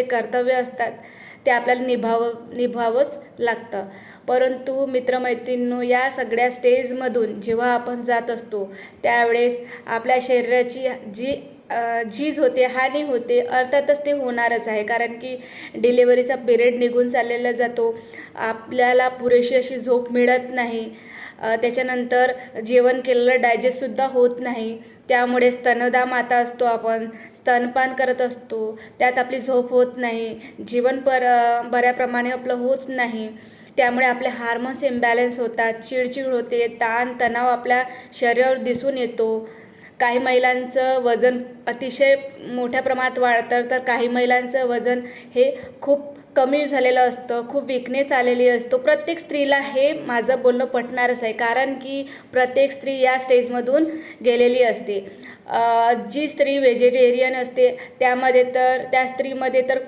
कर्तव्य असतात ते आपल्याला निभावंच लागतं. परंतु मित्रमैत्रिणींनो, या सगळ्या स्टेजमधून जेव्हा आपण जात असतो त्यावेळेस आपल्या शरीराची जी झीज होते, हानी होते, अर्थातच ते होणारच आहे. कारण की डिलेवरीचा पिरियड निघून चाललेला जातो, आपल्याला पुरेशी अशी झोप मिळत नाही, त्याच्यानंतर जेवण केलेलं डायजेस्टसुद्धा होत नाही. त्यामुळे स्तनदा माता असतो, आपण स्तनपान करत असतो, त्यात आपली झोप होत नाही, जेवण बऱ्याप्रमाणे आपलं होत नाही. त्यामुळे आपले हार्मोन्स इम्बॅलन्स होतात, चिडचिड होते, ताण तणाव आपल्या शरीरावर दिसून येतो. काही महिलांचं वजन अतिशय मोठ्या प्रमाणात वाढतं, तर काही महिलांचं वजन हे खूप कमी झालेलं असतं, खूप विकनेस आलेली असतो. प्रत्येक स्त्रीला हे माझं बोलणं पटणारच आहे, कारण की प्रत्येक स्त्री या स्टेजमधून गेलेली असते. जी स्त्री व्हेजिटेरियन असते त्या स्त्रीमध्ये तर